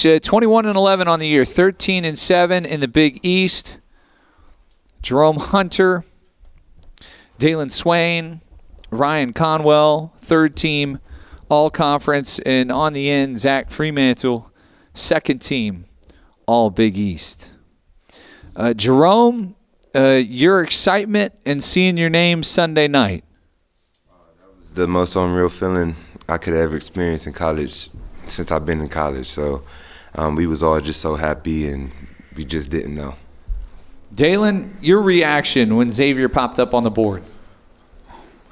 teammates, 21-11 on the year, 13-7 in the Big East. Jerome Hunter, Dailyn Swain, Ryan Conwell, third team All-Conference, and on the end, Zach Freemantle, second team All-Big East. Jerome, your excitement in seeing your name Sunday night. That was the most unreal feeling I could ever experience in college since I've been in college. So we was all just so happy, and we just didn't know. Dailyn, your reaction when Xavier popped up on the board?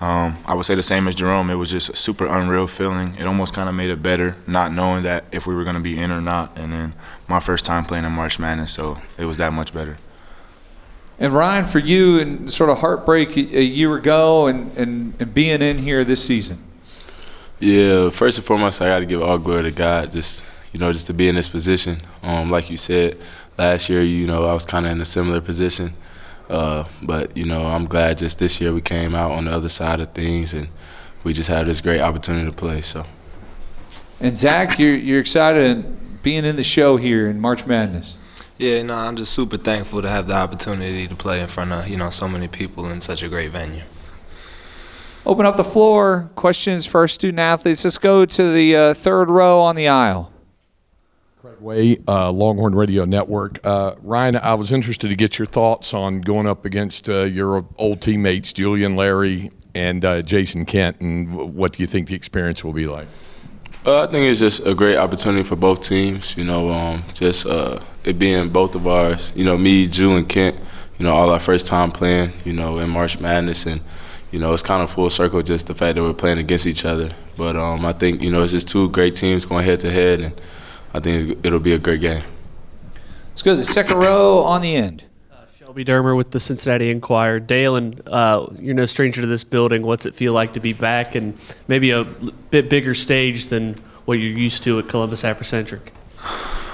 I would say the same as Jerome. It was just a super unreal feeling. It almost kind of made it better, not knowing that if we were going to be in or not. And then my first time playing in March Madness, so it was that much better. And Ryan, for you, and sort of heartbreak a year ago and being in here this season. Yeah, first and foremost, I got to give all glory to God. Just to be in this position. Like you said, last year, I was kind of in a similar position. But I'm glad just this year we came out on the other side of things, and we just had this great opportunity to play. So. And Zach, you're excited being in the show here in March Madness. Yeah, I'm just super thankful to have the opportunity to play in front of so many people in such a great venue. Open up the floor. Questions for our student athletes. Let's go to the third row on the aisle. Craig Way, Longhorn Radio Network. Ryan, I was interested to get your thoughts on going up against your old teammates, Julian, Larry, and Jason Kent, and what do you think the experience will be like? I think it's just a great opportunity for both teams, it being both of ours, me, Ju, and Kent, all our first time playing, in March Madness, and, it's kind of full circle just the fact that we're playing against each other. But I think, it's just two great teams going head-to-head, and I think it'll be a great game. Let's go to the second row on the end. Shelby Dermer with the Cincinnati Enquirer. Dailyn, you're no stranger to this building. What's it feel like to be back and maybe a bit bigger stage than what you're used to at Columbus Afrocentric?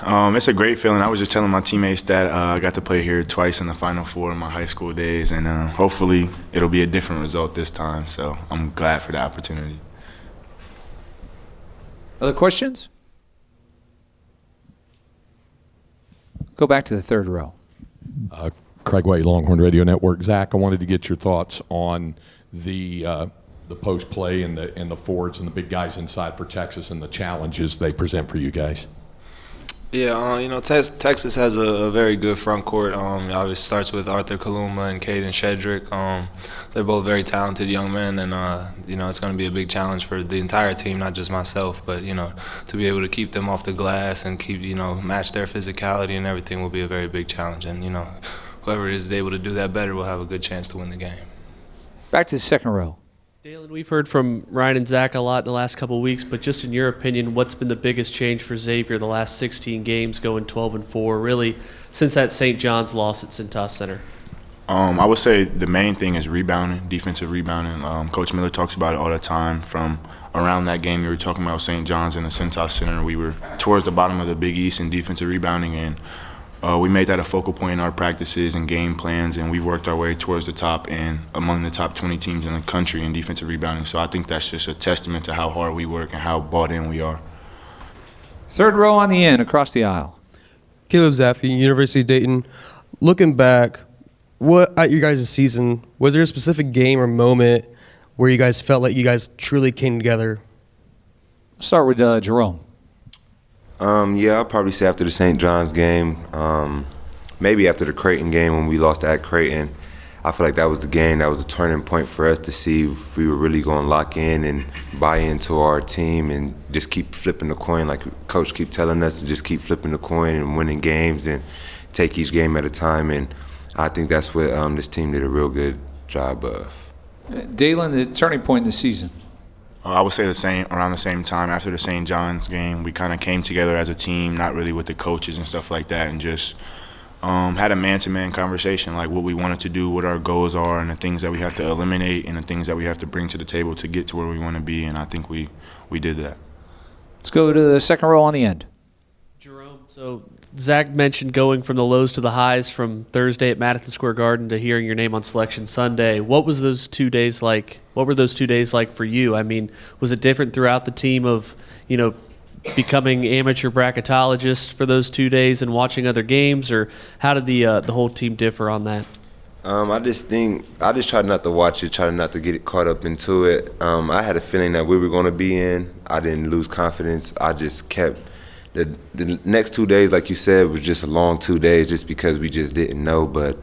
It's a great feeling. I was just telling my teammates that I got to play here twice in the Final Four in my high school days, and hopefully it'll be a different result this time. So I'm glad for the opportunity. Other questions? Go back to the third row. Craig Way, Longhorn Radio Network. Zach, I wanted to get your thoughts on the post play and the forwards and the big guys inside for Texas and the challenges they present for you guys. Yeah, Texas has a very good front court. Obviously starts with Arthur Kaluma and Caden Shedrick. They're both very talented young men, and it's going to be a big challenge for the entire team, not just myself, but to be able to keep them off the glass and keep match their physicality and everything will be a very big challenge. And whoever is able to do that better will have a good chance to win the game. Back to the second row. Dailyn, we've heard from Ryan and Zach a lot in the last couple of weeks, but just in your opinion, what's been the biggest change for Xavier the last 16 games, going 12-4, really since that St. John's loss at Cintas Center? I would say the main thing is rebounding, defensive rebounding. Coach Miller talks about it all the time. From around that game, we were talking about St. John's and the Cintas Center. We were towards the bottom of the Big East in defensive rebounding, and we made that a focal point in our practices and game plans, and we've worked our way towards the top and among the top 20 teams in the country in defensive rebounding. So I think that's just a testament to how hard we work and how bought in we are. Third row on the end, across the aisle. Caleb Zaffe, University of Dayton. Looking back, what at your guys' season, was there a specific game or moment where you guys felt like you guys truly came together? Start with Jerome. I'll probably say after the St. John's game, maybe after the Creighton game when we lost at Creighton. I feel like that was the game, that was a turning point for us to see if we were really going to lock in and buy into our team and just keep flipping the coin like Coach keep telling us, to just keep flipping the coin and winning games and take each game at a time. And I think that's what this team did a real good job of. Dailyn, the turning point in the season. I would say around the same time after the St. John's game. We kind of came together as a team, not really with the coaches and stuff like that, and just had a man-to-man conversation, like what we wanted to do, what our goals are, and the things that we have to eliminate and the things that we have to bring to the table to get to where we want to be, and I think we did that. Let's go to the second row on the end. Jerome, so Zach mentioned going from the lows to the highs from Thursday at Madison Square Garden to hearing your name on Selection Sunday. What was those 2 days like? What were those 2 days like for you? I mean, was it different throughout the team of, becoming amateur bracketologists for those 2 days and watching other games, or how did the whole team differ on that? I just tried not to watch it, tried not to get it caught up into it. I had a feeling that we were going to be in. I didn't lose confidence. I just kept the next 2 days, like you said, was just a long 2 days just because we just didn't know. But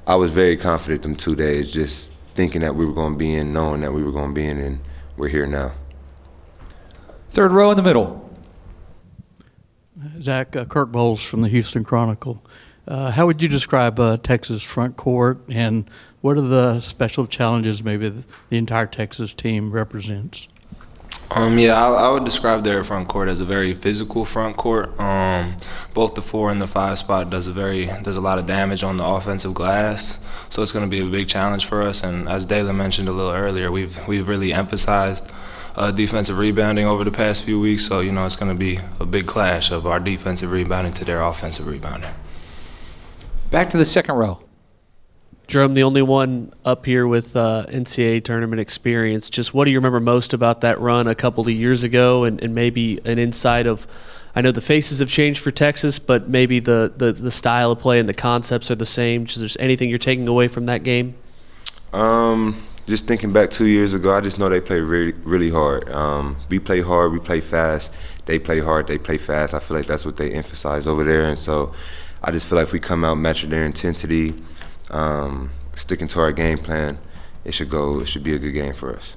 I was very confident them 2 days, just thinking that we were going to be in, knowing that we were going to be in, and we're here now. Third row in the middle. Zach, Kirk Bowles from the Houston Chronicle. How would you describe Texas front court, and what are the special challenges maybe the entire Texas team represents? I would describe their front court as a very physical front court. Both the 4 and the 5 spot does a lot of damage on the offensive glass, so it's going to be a big challenge for us. And as Dailyn mentioned a little earlier, we've really emphasized defensive rebounding over the past few weeks. So it's going to be a big clash of our defensive rebounding to their offensive rebounding. Back to the second row. Jerome, the only one up here with NCAA tournament experience, just what do you remember most about that run a couple of years ago, and maybe an insight of, I know the faces have changed for Texas, but maybe the style of play and the concepts are the same. Is there anything you're taking away from that game? Just thinking back 2 years ago, I just know they play really, really hard. We play hard, we play fast. They play hard, they play fast. I feel like that's what they emphasize over there, and so I just feel like if we come out matching their intensity, sticking to our game plan, it should be a good game for us.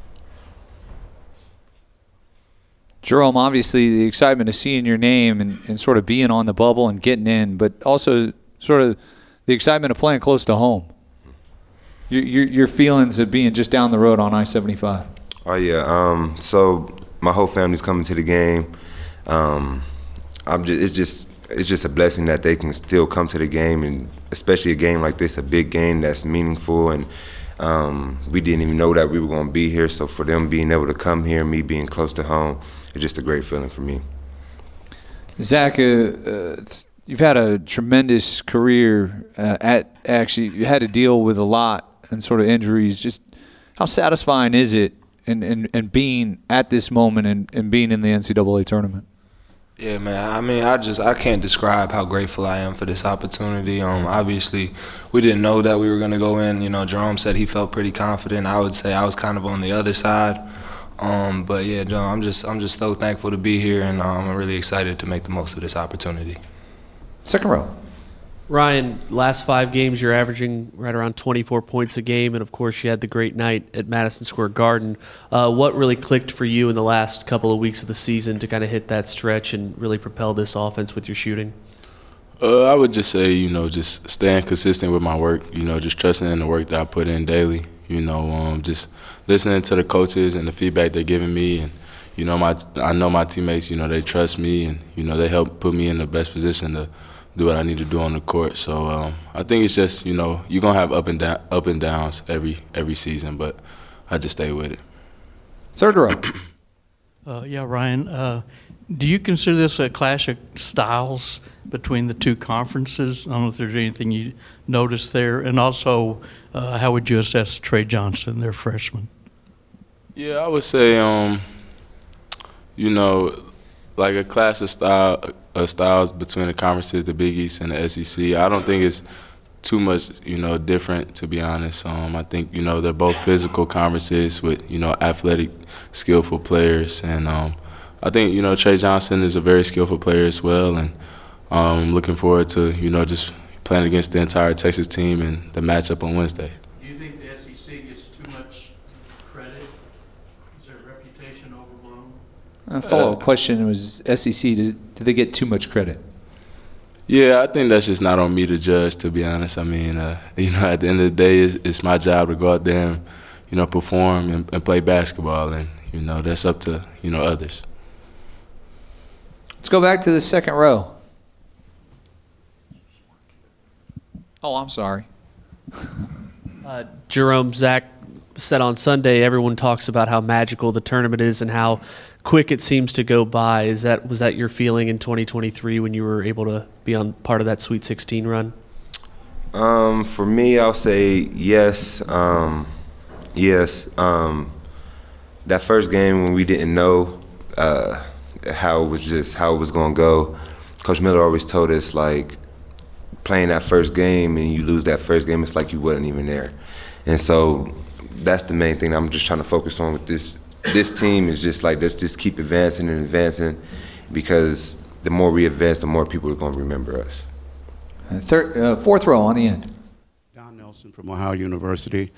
Jerome, obviously the excitement of seeing your name and sort of being on the bubble and getting in, but also sort of the excitement of playing close to home. Your feelings of being just down the road on I-75. Oh yeah, so my whole family's coming to the game. It's just a blessing that they can still come to the game, and especially a game like this, a big game that's meaningful, and we didn't even know that we were going to be here. So for them being able to come here, me being close to home, it's just a great feeling for me. Zach, you've had a tremendous career. You had to deal with a lot and sort of injuries. Just how satisfying is it and being at this moment and being in the NCAA tournament? Yeah, man. I mean, I can't describe how grateful I am for this opportunity. Obviously, we didn't know that we were going to go in. Jerome said he felt pretty confident. I would say I was kind of on the other side. But yeah, Jerome, I'm just so thankful to be here, and I'm really excited to make the most of this opportunity. Second row. Ryan, last 5 games you're averaging right around 24 points a game, and of course you had the great night at Madison Square Garden. What really clicked for you in the last couple of weeks of the season to kind of hit that stretch and really propel this offense with your shooting? I would just say, just staying consistent with my work, just trusting in the work that I put in daily, just listening to the coaches and the feedback they're giving me, and I know my teammates, they trust me, and they help put me in the best position to do what I need to do on the court. So I think it's just, you're going to have up and downs every season, but I just stay with it. Third row. Ryan, do you consider this a clash of styles between the two conferences? I don't know if there's anything you noticed there. And also, how would you assess Trey Johnson, their freshman? Yeah, I would say, like a clash of styles between the conferences, the Big East and the SEC. I don't think it's too much, different, to be honest. I think, they're both physical conferences with, athletic, skillful players. And I think, Trey Johnson is a very skillful player as well. And I'm looking forward to, just playing against the entire Texas team and the matchup on Wednesday. Do you think the SEC gets too much credit? Is their reputation overblown? A follow-up question was SEC, do they get too much credit? Yeah, I think that's just not on me to judge, to be honest. I mean, at the end of the day, it's my job to go out there and, perform and play basketball, and, that's up to, others. Let's go back to the second row. Oh, I'm sorry. Jerome, Zach said on Sunday, everyone talks about how magical the tournament is and how quick it seems to go by. Was that your feeling in 2023 when you were able to be on part of that Sweet 16 run? For me, I'll say yes. Yes. That first game when we didn't know, how it was going to go. Coach Miller always told us, like, playing that first game and you lose that first game, it's like you wasn't even there. And so that's the main thing I'm just trying to focus on with this team is just like, let's just keep advancing and advancing, because the more we advance, the more people are going to remember us. Fourth row on the end. Don Nelson from Ohio University.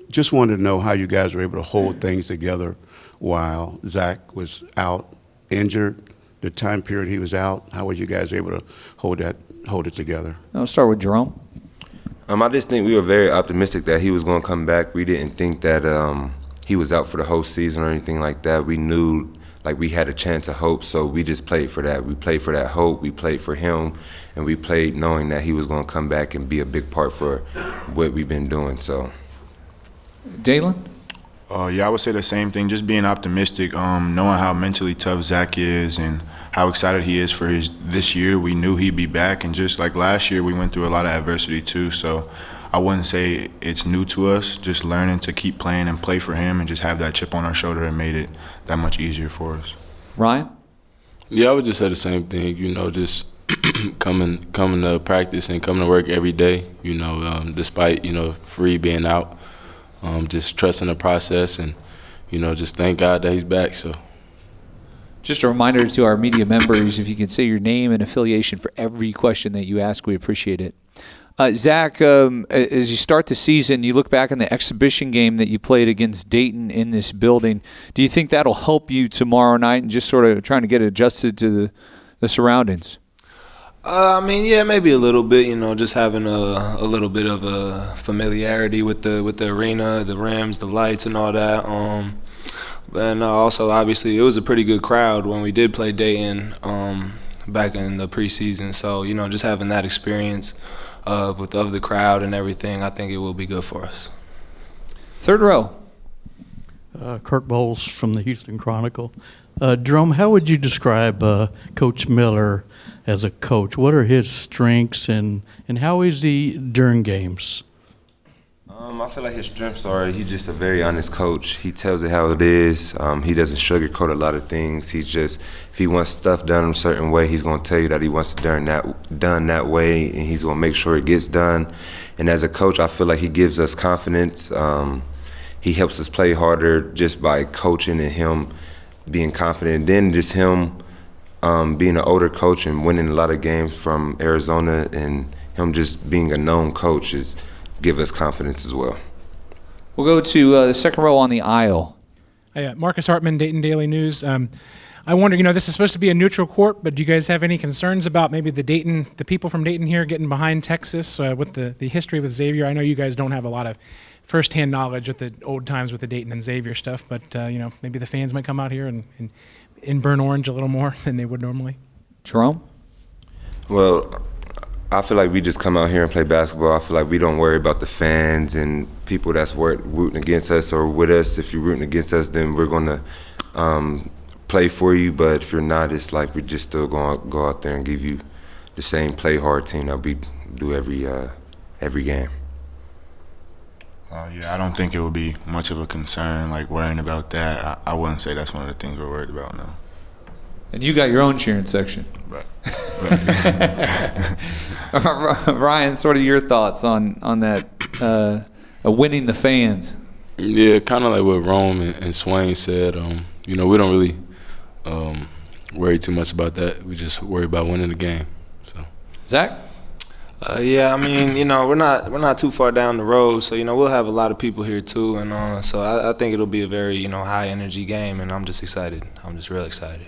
Just wanted to know how you guys were able to hold things together while Zach was out injured, the time period he was out. How were you guys able to hold it together? I'll start with Jerome. I just think we were very optimistic that he was going to come back. We didn't think that he was out for the whole season or anything like that. We knew like we had a chance of hope, so we just played for that. We played for that hope. We played for him, and we played knowing that he was going to come back and be a big part for what we've been doing. So, Dailyn? Yeah, I would say the same thing. Just being optimistic, knowing how mentally tough Zach is and how excited he is for this year. We knew he'd be back, and just like last year, we went through a lot of adversity too. So I wouldn't say it's new to us. Just learning to keep playing and play for him, and just have that chip on our shoulder, and made it that much easier for us. Ryan? Yeah, I would just say the same thing. Just coming to practice and coming to work every day. Despite Free being out, just trusting the process, and just thank God that he's back. So. Just a reminder to our media members, if you can say your name and affiliation for every question that you ask, we appreciate it. Zach, as you start the season, you look back on the exhibition game that you played against Dayton in this building. Do you think that'll help you tomorrow night and just sort of trying to get adjusted to the surroundings? Yeah, maybe a little bit. Just having a little bit of a familiarity with the arena, the rims, the lights, and all that. And also, obviously, it was a pretty good crowd when we did play Dayton back in the preseason. So, just having that experience of the crowd and everything, I think it will be good for us. Third row. Kirk Bowles from the Houston Chronicle. Jerome, how would you describe Coach Miller as a coach? What are his strengths, and how is he during games? I feel like his strengths are he's just a very honest coach. He tells it how it is. He doesn't sugarcoat a lot of things. If he wants stuff done a certain way, he's going to tell you that he wants it done that way, and he's going to make sure it gets done. And as a coach, I feel like he gives us confidence. He helps us play harder just by coaching and him being confident. And then just him being an older coach and winning a lot of games from Arizona, and him just being a known coach give us confidence as well. We'll go to the second row on the aisle. Hi, Marcus Hartman, Dayton Daily News. I wonder, this is supposed to be a neutral court, but do you guys have any concerns about maybe the people from Dayton here getting behind Texas with the history with Xavier? I know you guys don't have a lot of firsthand knowledge with the old times with the Dayton and Xavier stuff, but maybe the fans might come out here and burn orange a little more than they would normally. Jerome? Well, I feel like we just come out here and play basketball. I feel like we don't worry about the fans and people that's rooting against us or with us. If you're rooting against us, then we're going to play for you. But if you're not, it's like we're just still going to go out there and give you the same play hard team that we do every game. Yeah, I don't think it would be much of a concern, like worrying about that. I wouldn't say that's one of the things we're worried about, no. And you got your own cheering section. Right. Ryan, sort of your thoughts on that winning the fans. Yeah, kind of like what Rome and Swain said. We don't really worry too much about that. We just worry about winning the game. So, Zach? Yeah, we're not too far down the road, so we'll have a lot of people here too, and so I think it'll be a very high energy game, and I'm just excited. I'm just real excited.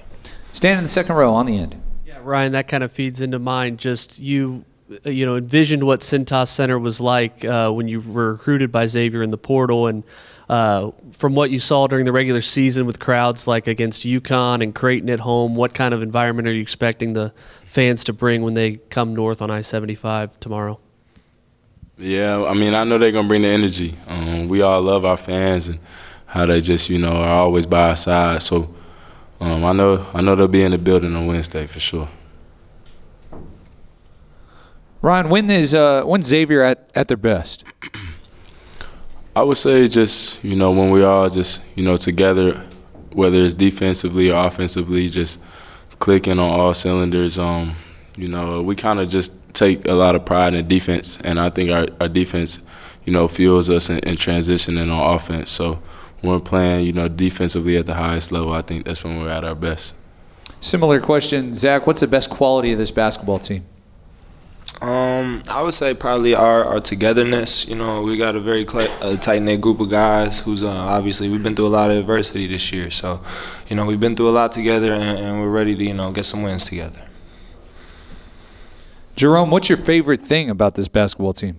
Stand in the second row on the end. Yeah, Ryan, that kind of feeds into mine. Just you envisioned what Cintas Center was like when you were recruited by Xavier in the portal, and from what you saw during the regular season with crowds like against UConn and Creighton at home, what kind of environment are you expecting the fans to bring when they come north on I-75 tomorrow? Yeah, I know they're going to bring the energy. We all love our fans and how they just, are always by our side. So I know they'll be in the building on Wednesday for sure. Ryan, when's Xavier at their best? I would say just, when we all just, together whether it's defensively or offensively, just clicking on all cylinders. We kind of just take a lot of pride in defense, and I think our defense, fuels us in transitioning on offense. So when we're playing, defensively at the highest level, I think that's when we're at our best. Similar question, Zach. What's the best quality of this basketball team? I would say probably our togetherness. We got a very tight-knit group of guys who's obviously we've been through a lot of adversity this year. So, we've been through a lot together, and we're ready to, get some wins together. Jerome, what's your favorite thing about this basketball team?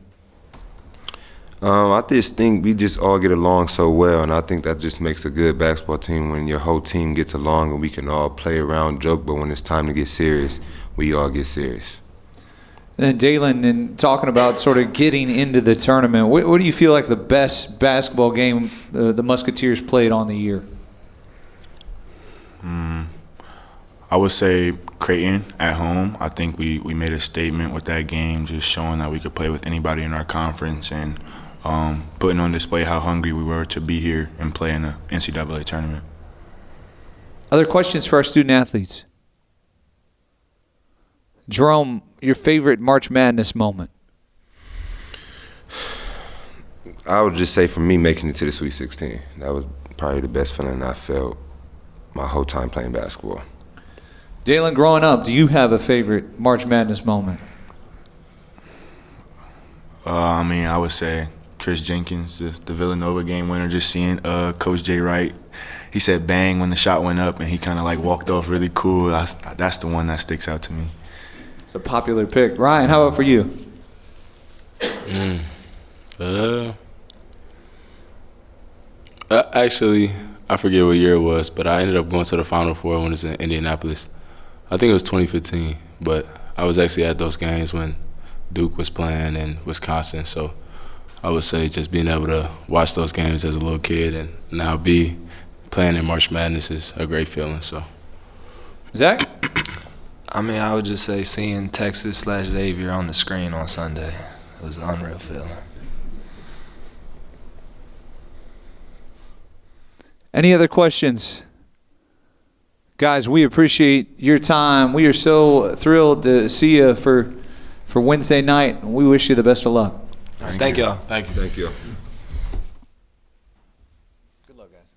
I just think we just all get along so well, and I think that just makes a good basketball team when your whole team gets along and we can all play around, joke, but when it's time to get serious, we all get serious. And Dailyn, in talking about sort of getting into the tournament, what do you feel like the best basketball game the Musketeers played on the year? I would say Creighton at home. I think we made a statement with that game, just showing that we could play with anybody in our conference and putting on display how hungry we were to be here and play in the NCAA tournament. Other questions for our student athletes? Jerome, your favorite March Madness moment? I would just say for me, making it to the Sweet 16. That was probably the best feeling I felt my whole time playing basketball. Dailyn, growing up, do you have a favorite March Madness moment? I would say Chris Jenkins, the Villanova game winner, just seeing Coach Jay Wright. He said bang when the shot went up, and he kind of walked off really cool. That's the one that sticks out to me. It's a popular pick. Ryan, how about for you? Actually, I forget what year it was, but I ended up going to the Final Four when it was in Indianapolis. I think it was 2015, but I was actually at those games when Duke was playing in Wisconsin. So I would say just being able to watch those games as a little kid and now be playing in March Madness is a great feeling. So, Zach? I would just say seeing Texas/Xavier on the screen on Sunday. It was an unreal feeling. Any other questions? Guys, we appreciate your time. We are so thrilled to see you for Wednesday night. We wish you the best of luck. Thank y'all. Thank you. Thank you. Good luck, guys.